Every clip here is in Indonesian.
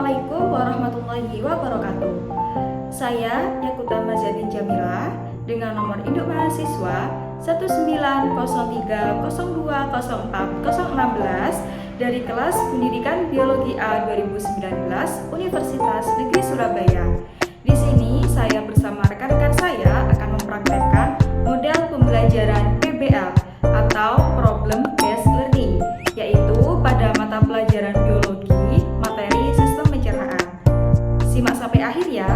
Assalamualaikum warahmatullahi wabarakatuh. Saya Yakuta Mazatin Jamila dengan nomor induk mahasiswa 19030204016 dari kelas Pendidikan Biologi A 2019 Universitas Negeri Surabaya. Di sini saya bersama rekan-rekan saya akan mempraktekkan model pembelajaran PBL atau Problem Based Learning, yaitu pada mata pelajaran biologi materi sistem pencernaan. Simak sampai akhir ya.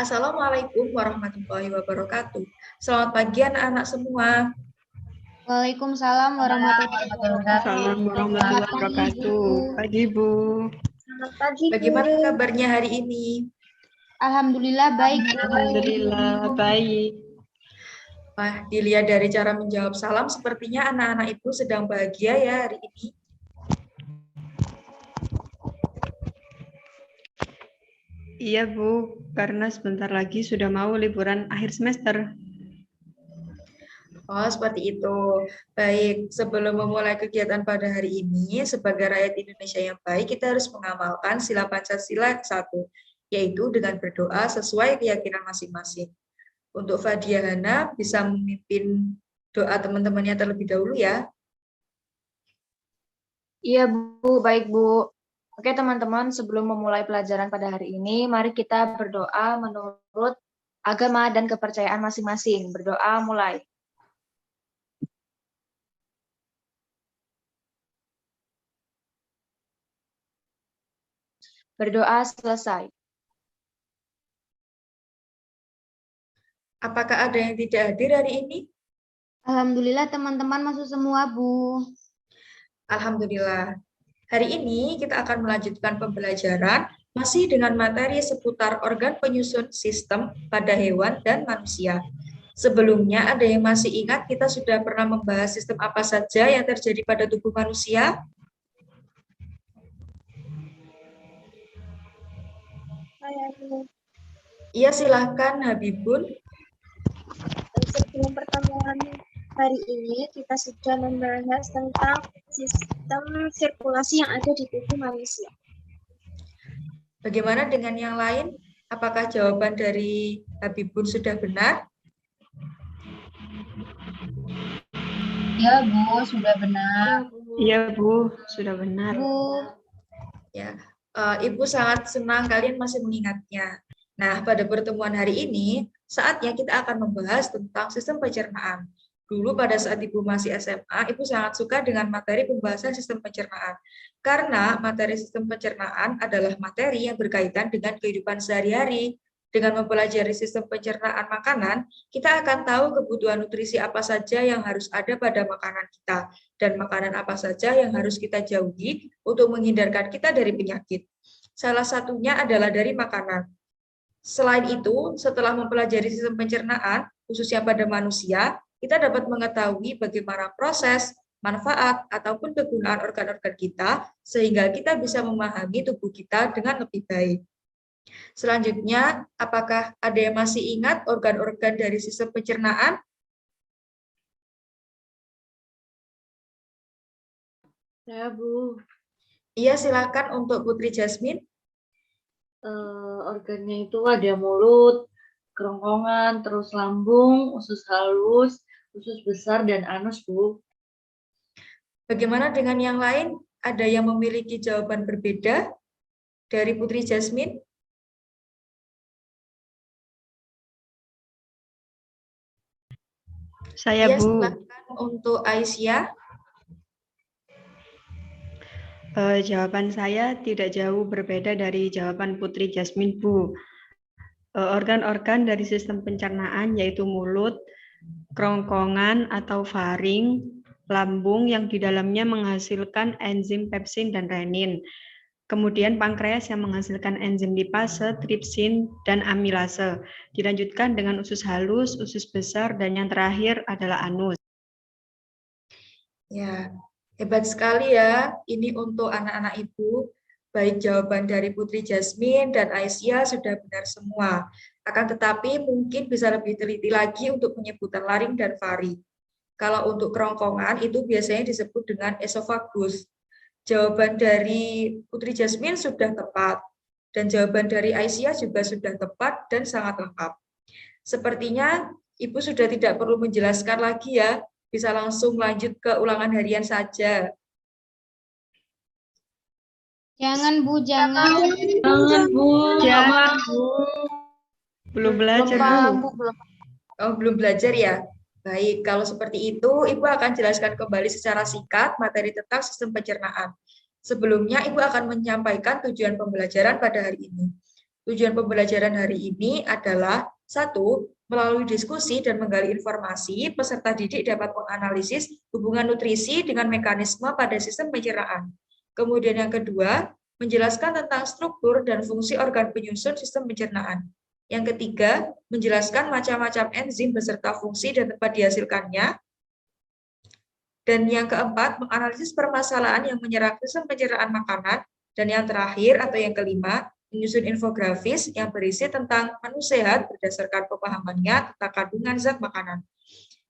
Assalamualaikum warahmatullahi wabarakatuh. Selamat pagi anak-anak semua. Waalaikumsalam warahmatullahi wabarakatuh. Pagi Bu. Selamat pagi Bu. Bagaimana kabarnya hari ini? Alhamdulillah baik. Alhamdulillah baik. Wah, dilihat dari cara menjawab salam, sepertinya anak-anak Ibu sedang bahagia ya hari ini. Iya Bu, karena sebentar lagi sudah mau liburan akhir semester. Oh, seperti itu. Baik, sebelum memulai kegiatan pada hari ini, sebagai rakyat Indonesia yang baik, kita harus mengamalkan sila Pancasila 1, yaitu dengan berdoa sesuai keyakinan masing-masing. Untuk Fadiahana bisa memimpin doa teman-temannya terlebih dahulu ya. Iya Bu, baik Bu. Oke teman-teman, sebelum memulai pelajaran pada hari ini, mari kita berdoa menurut agama dan kepercayaan masing-masing. Berdoa mulai. Berdoa selesai. Apakah ada yang tidak hadir hari ini? Alhamdulillah teman-teman masuk semua Bu. Alhamdulillah. Hari ini kita akan melanjutkan pembelajaran masih dengan materi seputar organ penyusun sistem pada hewan dan manusia. Sebelumnya ada yang masih ingat kita sudah pernah membahas sistem apa saja yang terjadi pada tubuh manusia? Iya, silahkan Habibun. Sebelum pertemuan hari ini kita sudah membahas tentang sistem sirkulasi yang ada di tubuh manusia. Bagaimana dengan yang lain? Apakah jawaban dari Habibun sudah benar? Ya, Bu, sudah benar. Iya, Bu, sudah benar. Bu, Ya, Ibu sangat senang kalian masih mengingatnya. Nah, pada pertemuan hari ini, saatnya kita akan membahas tentang sistem pencernaan. Dulu pada saat Ibu masih SMA, Ibu sangat suka dengan materi pembahasan sistem pencernaan. Karena materi sistem pencernaan adalah materi yang berkaitan dengan kehidupan sehari-hari. Dengan mempelajari sistem pencernaan makanan, kita akan tahu kebutuhan nutrisi apa saja yang harus ada pada makanan kita dan makanan apa saja yang harus kita jauhi untuk menghindarkan kita dari penyakit. Salah satunya adalah dari makanan. Selain itu, setelah mempelajari sistem pencernaan, khususnya pada manusia, kita dapat mengetahui bagaimana proses, manfaat, ataupun kegunaan organ-organ kita, sehingga kita bisa memahami tubuh kita dengan lebih baik. Selanjutnya, apakah ada yang masih ingat organ-organ dari sistem pencernaan? Saya, Bu. Iya, silakan untuk Putri Jasmine. Organnya itu ada mulut, kerongkongan, terus lambung, usus halus, usus besar, dan anus, Bu. Bagaimana dengan yang lain? Ada yang memiliki jawaban berbeda dari Putri Jasmine? Saya, Iya, Bu. silakan untuk Aisyah. Jawaban saya tidak jauh berbeda dari jawaban Putri Jasmine, Bu. Organ-organ dari sistem pencernaan yaitu mulut, kerongkongan atau faring, lambung yang di dalamnya menghasilkan enzim pepsin dan renin. Kemudian pankreas yang menghasilkan enzim lipase, tripsin, dan amilase. Dilanjutkan dengan usus halus, usus besar, dan yang terakhir adalah anus. Ya, hebat sekali ya. Ini untuk anak-anak Ibu. Baik jawaban dari Putri Jasmine dan Aisyah sudah benar semua. Akan tetapi mungkin bisa lebih teliti lagi untuk penyebutan laring dan faring. Kalau untuk kerongkongan itu biasanya disebut dengan esofagus. Jawaban dari Putri Jasmine sudah tepat. Dan jawaban dari Aisyah juga sudah tepat dan sangat lengkap. Sepertinya Ibu sudah tidak perlu menjelaskan lagi ya. Bisa langsung lanjut ke ulangan harian saja. jangan, Bu, jangan. Jangan, Bu. Jangan, Bu. Belum belajar, Bu. Oh, belum belajar ya? Baik, kalau seperti itu, Ibu akan jelaskan kembali secara singkat materi tentang sistem pencernaan. Sebelumnya, Ibu akan menyampaikan tujuan pembelajaran pada hari ini. Tujuan pembelajaran hari ini adalah 1. Melalui diskusi dan menggali informasi, peserta didik dapat menganalisis hubungan nutrisi dengan mekanisme pada sistem pencernaan. Kemudian yang kedua, menjelaskan tentang struktur dan fungsi organ penyusun sistem pencernaan. Yang ketiga, menjelaskan macam-macam enzim beserta fungsi dan tempat dihasilkannya. Dan yang keempat, menganalisis permasalahan yang menyerang sistem pencernaan makanan. Dan yang terakhir atau yang kelima, menyusun infografis yang berisi tentang menu sehat berdasarkan pemahamannya tentang kandungan zat makanan.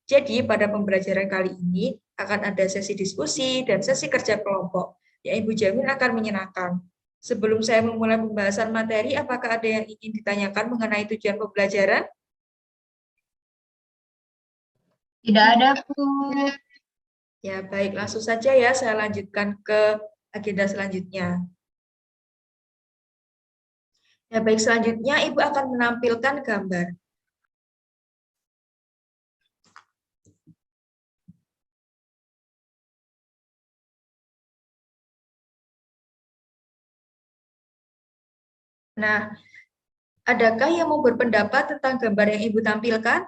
Jadi, pada pembelajaran kali ini akan ada sesi diskusi dan sesi kerja kelompok yang Ibu jamin akan menyenangkan. Sebelum saya memulai pembahasan materi, apakah ada yang ingin ditanyakan mengenai tujuan pembelajaran? Tidak ada, Bu. Ya, baik. Langsung saja ya, saya lanjutkan ke agenda selanjutnya. Ya, baik. Selanjutnya, Ibu akan menampilkan gambar. Nah, adakah yang mau berpendapat tentang gambar yang Ibu tampilkan?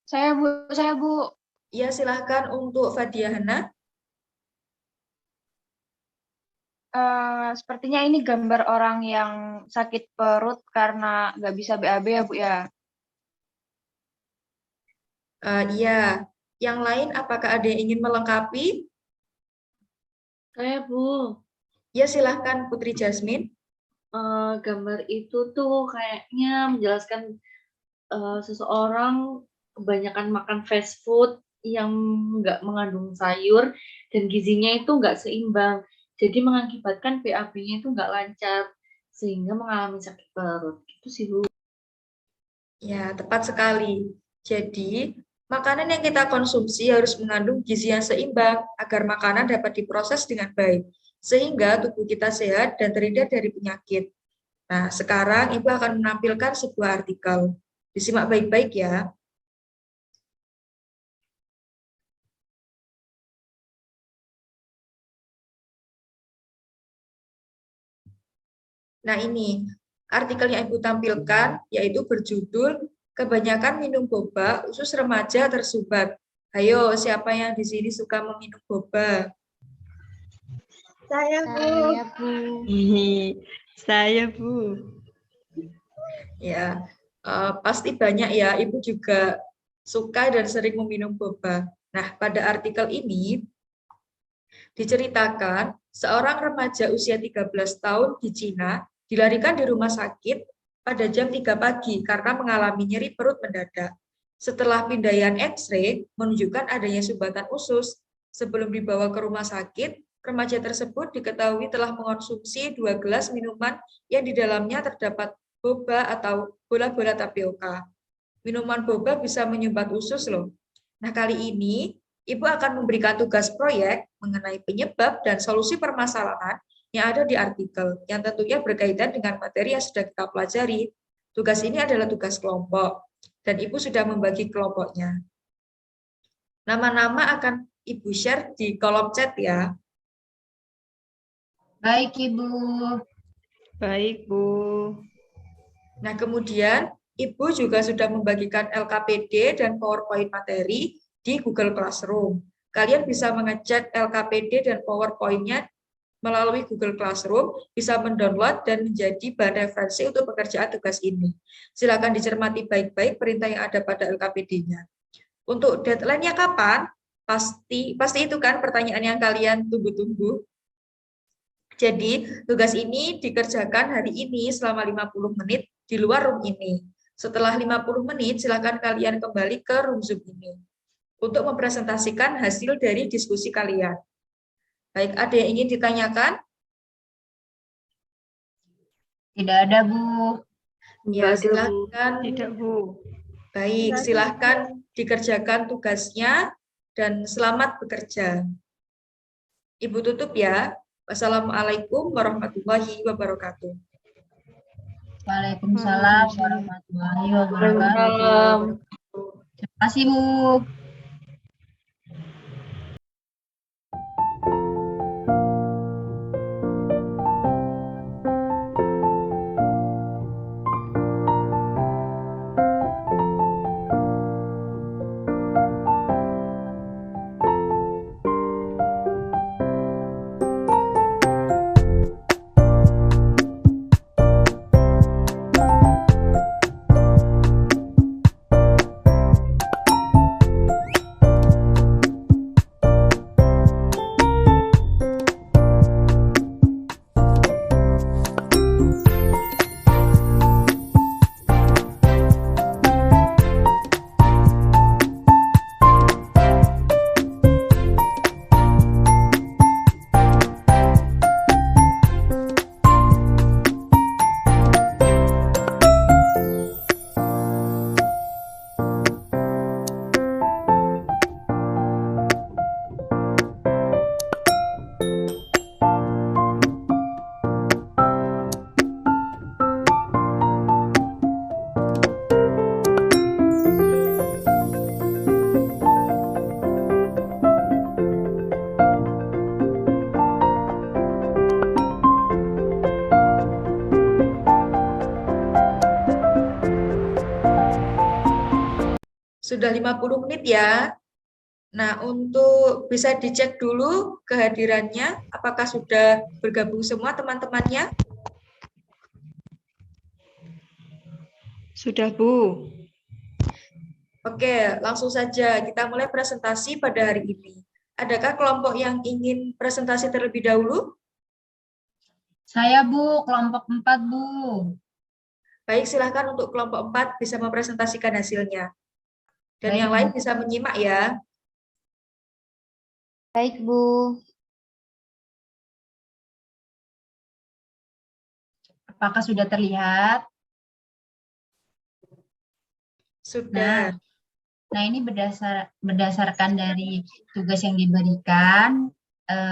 Saya, Bu. Ya, silahkan untuk Fadia Hana. Sepertinya ini gambar orang yang sakit perut karena nggak bisa BAB ya, Bu ya. Iya. Yang lain, apakah ada yang ingin melengkapi? Saya, Bu. Ya, silahkan Putri Jasmine. Gambar itu tuh kayaknya menjelaskan seseorang kebanyakan makan fast food yang nggak mengandung sayur dan gizinya itu nggak seimbang. Jadi mengakibatkan BAB-nya itu nggak lancar sehingga mengalami sakit perut. Itu sih, Bu. Ya, tepat sekali. Jadi, Makanan yang kita konsumsi harus mengandung gizi yang seimbang agar makanan dapat diproses dengan baik, sehingga tubuh kita sehat dan terhindar dari penyakit. Nah, sekarang Ibu akan menampilkan sebuah artikel. Disimak baik-baik ya. Nah, ini artikel yang Ibu tampilkan yaitu berjudul Kebanyakan minum boba, usus remaja tersumbat. Ayo, siapa yang di sini suka meminum boba? Saya, Bu. Saya, Bu. Saya, Bu. Ya, pasti banyak ya, Ibu juga suka dan sering meminum boba. Nah, pada artikel ini diceritakan seorang remaja usia 13 tahun di Cina dilarikan di rumah sakit pada jam 3 pagi karena mengalami nyeri perut mendadak. Setelah pindaian X-ray menunjukkan adanya sumbatan usus. Sebelum dibawa ke rumah sakit, remaja tersebut diketahui telah mengonsumsi 2 gelas minuman yang di dalamnya terdapat boba atau bola-bola tapioka. Minuman boba bisa menyumbat usus loh. Nah, kali ini Ibu akan memberikan tugas proyek mengenai penyebab dan solusi permasalahan yang ada di artikel, yang tentunya berkaitan dengan materi yang sudah kita pelajari. Tugas ini adalah tugas kelompok, dan Ibu sudah membagi kelompoknya. Nama-nama akan Ibu share di kolom chat ya. Baik, Ibu. Baik, Bu. Nah, kemudian Ibu juga sudah membagikan LKPD dan PowerPoint materi di Google Classroom. Kalian bisa mengecek LKPD dan PowerPoint-nya melalui Google Classroom, bisa mendownload dan menjadi bahan referensi untuk pekerjaan tugas ini. Silakan dicermati baik-baik perintah yang ada pada LKPD-nya. Untuk deadline-nya kapan? Pasti itu kan pertanyaan yang kalian tunggu-tunggu. Jadi, tugas ini dikerjakan hari ini selama 50 menit di luar room ini. Setelah 50 menit, silakan kalian kembali ke room Zoom ini untuk mempresentasikan hasil dari diskusi kalian. Baik, ada yang ingin ditanyakan? Tidak ada, Bu. Ya, silakan. Tidak, Bu. Baik, silahkan dikerjakan tugasnya dan selamat bekerja. Ibu tutup ya. Wassalamualaikum warahmatullahi wabarakatuh. Waalaikumsalam warahmatullahi wabarakatuh. Waalaikumsalam. Terima kasih, Bu. Sudah 50 menit ya. Nah, untuk bisa dicek dulu kehadirannya, apakah sudah bergabung semua teman-temannya? Sudah, Bu. Oke, langsung saja kita mulai presentasi pada hari ini. Adakah kelompok yang ingin presentasi terlebih dahulu? Saya, Bu, kelompok 4, Bu. Baik, silakan untuk kelompok 4 bisa mempresentasikan hasilnya. Dan Baik, yang Bu. lain bisa menyimak ya. Baik, Bu. Apakah sudah terlihat? Sudah. Nah, ini berdasarkan dari tugas yang diberikan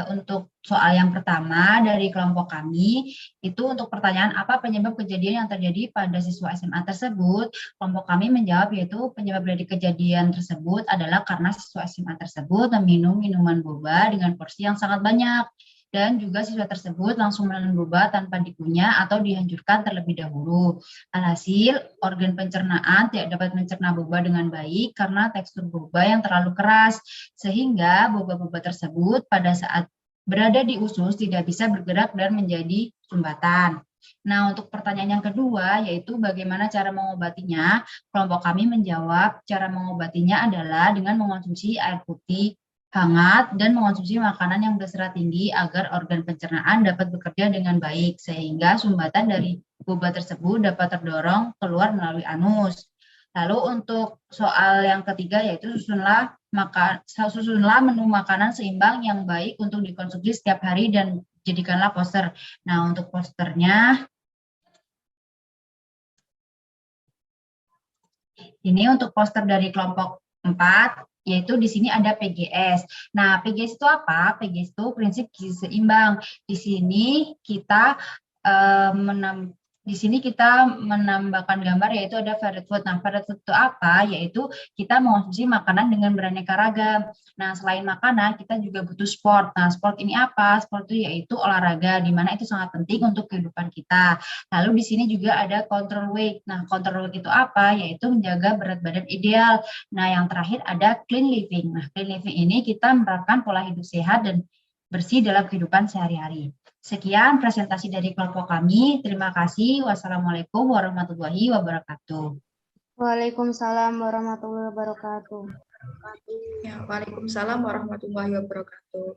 untuk soal yang pertama dari kelompok kami, itu untuk pertanyaan apa penyebab kejadian yang terjadi pada siswa SMA tersebut, kelompok kami menjawab yaitu penyebab dari kejadian tersebut adalah karena siswa SMA tersebut meminum minuman boba dengan porsi yang sangat banyak. Dan juga siswa tersebut langsung menelan boba tanpa dikunyah atau dihancurkan terlebih dahulu. Alhasil, organ pencernaan tidak dapat mencerna boba dengan baik karena tekstur boba yang terlalu keras, sehingga boba-boba tersebut pada saat berada di usus tidak bisa bergerak dan menjadi sumbatan. Nah, untuk pertanyaan yang kedua, yaitu bagaimana cara mengobatinya, kelompok kami menjawab cara mengobatinya adalah dengan mengonsumsi air putih hangat dan mengonsumsi makanan yang berserat tinggi agar organ pencernaan dapat bekerja dengan baik, sehingga sumbatan dari boba tersebut dapat terdorong keluar melalui anus. Lalu untuk soal yang ketiga yaitu susunlah menu makanan seimbang yang baik untuk dikonsumsi setiap hari dan jadikanlah poster. Nah, untuk posternya ini untuk poster dari kelompok 4, yaitu di sini ada PGS. Nah, PGS itu apa? PGS itu prinsip gizi seimbang. Di sini kita menambahkan gambar yaitu ada favorite food. Nah, favorite food itu apa? Yaitu kita mengonsumsi makanan dengan beraneka ragam. Nah, selain makanan, kita juga butuh sport. Nah, sport ini apa? Sport itu yaitu olahraga, di mana itu sangat penting untuk kehidupan kita. Lalu di sini juga ada control weight. Nah, control weight itu apa? Yaitu menjaga berat badan ideal. Nah, yang terakhir ada clean living. Nah, clean living ini kita menerapkan pola hidup sehat dan bersih dalam kehidupan sehari-hari. Sekian presentasi dari kelompok kami. Terima kasih. Wassalamualaikum warahmatullahi wabarakatuh. Waalaikumsalam warahmatullahi wabarakatuh. Ya, Waalaikumsalam warahmatullahi wabarakatuh.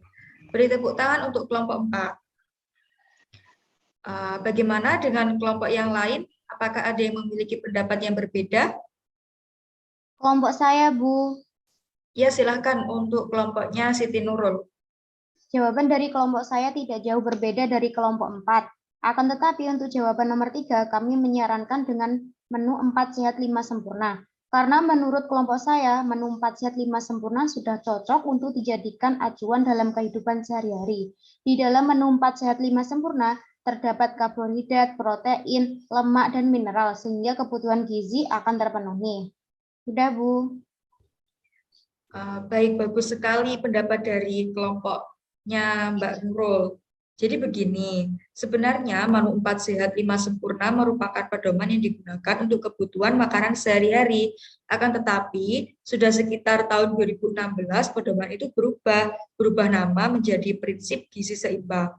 Beri tepuk tangan untuk kelompok 4. Bagaimana dengan kelompok yang lain? Apakah ada yang memiliki pendapat yang berbeda? Kelompok saya, Bu. Ya, silahkan untuk kelompoknya Siti Nurul. Jawaban dari kelompok saya tidak jauh berbeda dari kelompok 4. Akan tetapi untuk jawaban nomor 3, kami menyarankan dengan menu 4 sehat 5 sempurna. Karena menurut kelompok saya, menu 4 sehat 5 sempurna sudah cocok untuk dijadikan acuan dalam kehidupan sehari-hari. Di dalam menu 4 sehat 5 sempurna, terdapat karbohidrat, protein, lemak, dan mineral, sehingga kebutuhan gizi akan terpenuhi. Sudah, Bu. Baik, bagus sekali pendapat dari kelompoknya Mbak Nurul. Jadi begini, sebenarnya menu 4 sehat 5 sempurna merupakan pedoman yang digunakan untuk kebutuhan makanan sehari-hari. Akan tetapi, sudah sekitar tahun 2016, pedoman itu berubah nama menjadi prinsip gizi seimbang.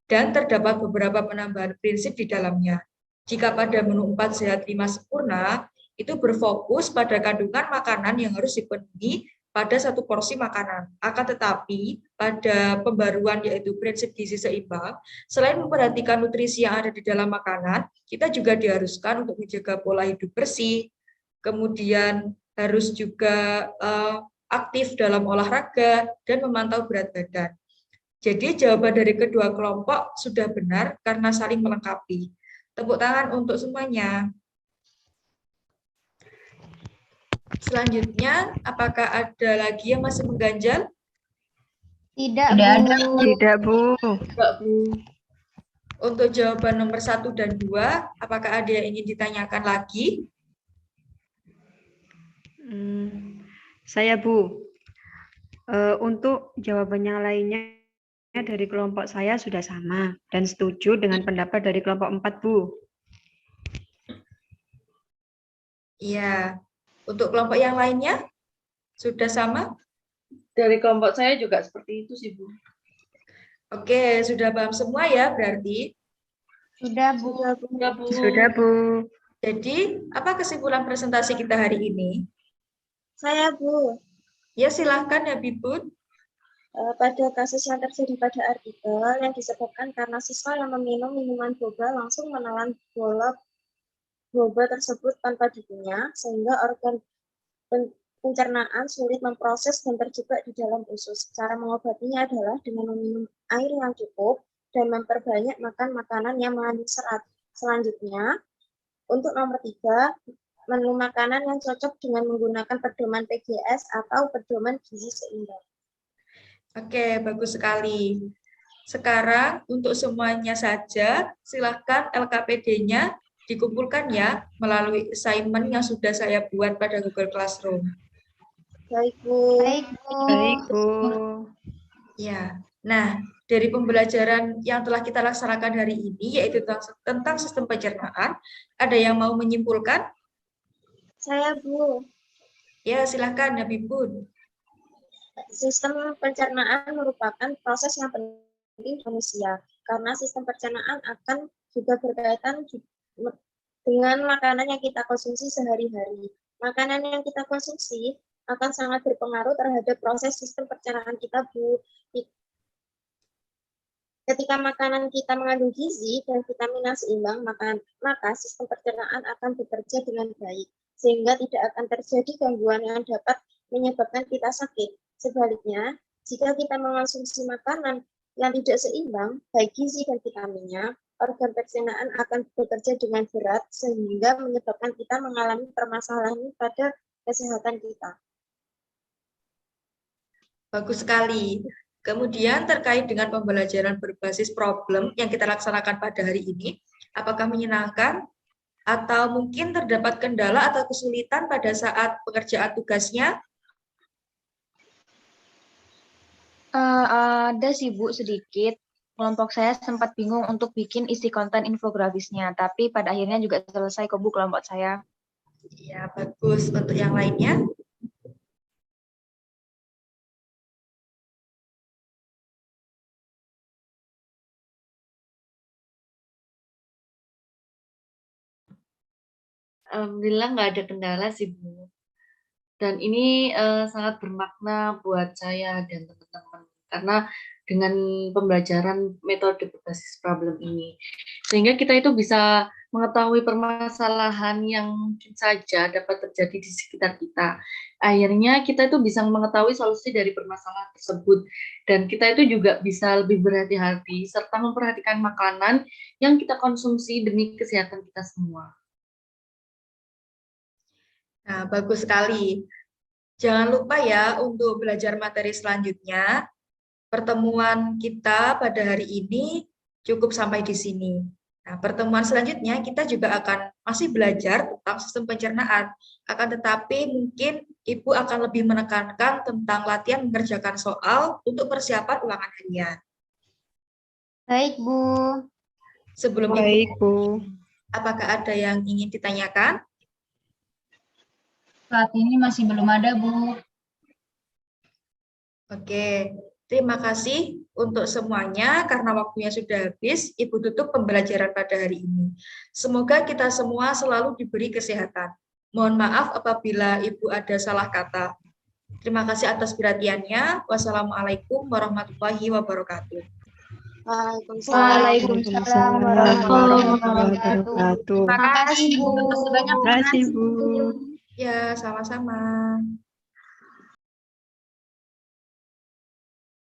Dan terdapat beberapa penambahan prinsip di dalamnya. Jika pada menu 4 sehat 5 sempurna, itu berfokus pada kandungan makanan yang harus dipenuhi pada satu porsi makanan. Akan tetapi, pada pembaruan yaitu prinsip gizi seimbang, selain memperhatikan nutrisi yang ada di dalam makanan, kita juga diharuskan untuk menjaga pola hidup bersih, kemudian harus juga aktif dalam olahraga, dan memantau berat badan. Jadi jawaban dari kedua kelompok sudah benar karena saling melengkapi. Tepuk tangan untuk semuanya. Selanjutnya, apakah ada lagi yang masih mengganjal? Tidak, Tidak Bu. ada. Tidak, Bu. Mbak Bu. Untuk jawaban nomor 1 dan 2, apakah ada yang ingin ditanyakan lagi? Saya, Bu. Untuk jawaban yang lainnya dari kelompok saya sudah sama dan setuju dengan pendapat dari kelompok 4, Bu. Iya. Untuk kelompok yang lainnya, sudah sama? Dari kelompok saya juga seperti itu sih, Bu. Oke, sudah paham semua ya berarti? Sudah, Bu. Enggak, Bu. Sudah, Bu. Jadi, apa kesimpulan presentasi kita hari ini? Saya, Bu. Ya, silahkan ya, Bibut. Pada kasus yang terjadi pada artikel yang disebabkan karena siswa yang meminum minuman boba langsung menelan boba tersebut tanpa dikunyah, sehingga organ pencernaan sulit memproses dan terjebak di dalam usus. Cara mengobatinya adalah dengan meminum air yang cukup dan memperbanyak makan makanan yang mengandung serat. Selanjutnya, untuk nomor 3, menu makanan yang cocok dengan menggunakan pedoman PGS atau pedoman gizi seimbang. Oke, bagus sekali. Sekarang untuk semuanya saja, silahkan LKPD-nya dikumpulkan ya melalui assignment yang sudah saya buat pada Google Classroom. Baik, Bu. Baik, Bu. Baik, Bu. Ya, nah dari pembelajaran yang telah kita laksanakan hari ini, yaitu tentang sistem pencernaan, ada yang mau menyimpulkan? Saya, Bu. Ya, silahkan, Habibun. Sistem pencernaan merupakan proses yang penting manusia, karena sistem pencernaan akan juga berkaitan dengan makanan yang kita konsumsi sehari-hari. Makanan yang kita konsumsi akan sangat berpengaruh terhadap proses sistem pencernaan kita, Bu. Ketika makanan kita mengandung gizi dan vitamin yang seimbang, maka sistem pencernaan akan bekerja dengan baik, sehingga tidak akan terjadi gangguan yang dapat menyebabkan kita sakit. Sebaliknya, jika kita mengonsumsi makanan yang tidak seimbang, baik gizi dan vitaminnya, organ pencernaan akan bekerja dengan berat sehingga menyebabkan kita mengalami permasalahan pada kesehatan kita. Bagus sekali. Kemudian terkait dengan pembelajaran berbasis problem yang kita laksanakan pada hari ini, apakah menyenangkan atau mungkin terdapat kendala atau kesulitan pada saat pengerjaan tugasnya? Ada sih Bu sedikit. Kelompok saya sempat bingung untuk bikin isi konten infografisnya, tapi pada akhirnya juga selesai kok Bu kelompok saya. Ya, bagus. Untuk yang lainnya? Alhamdulillah nggak ada kendala sih, Bu. Dan ini sangat bermakna buat saya dan teman-teman. Karena dengan pembelajaran metode berbasis problem ini, sehingga kita itu bisa mengetahui permasalahan yang mungkin saja dapat terjadi di sekitar kita. Akhirnya kita itu bisa mengetahui solusi dari permasalahan tersebut. Dan kita itu juga bisa lebih berhati-hati serta memperhatikan makanan yang kita konsumsi demi kesehatan kita semua. Nah, bagus sekali. Jangan lupa ya untuk belajar materi selanjutnya. Pertemuan kita pada hari ini cukup sampai di sini. Nah, pertemuan selanjutnya kita juga akan masih belajar tentang sistem pencernaan. Akan tetapi mungkin Ibu akan lebih menekankan tentang latihan mengerjakan soal untuk persiapan ulangan harian. Baik, Bu. Sebelum Baik, Ibu, Bu. apakah ada yang ingin ditanyakan? Saat ini masih belum ada, Bu. Oke, terima kasih untuk semuanya. Karena waktunya sudah habis, Ibu tutup pembelajaran pada hari ini. Semoga kita semua selalu diberi kesehatan. Mohon maaf apabila Ibu ada salah kata. Terima kasih atas perhatiannya. Wassalamualaikum warahmatullahi wabarakatuh. Waalaikumsalam warahmatullahi wabarakatuh. Terima Terima kasih, Bu. Terima kasih banyak, Bu. kasih, Bu. Ya, sama-sama.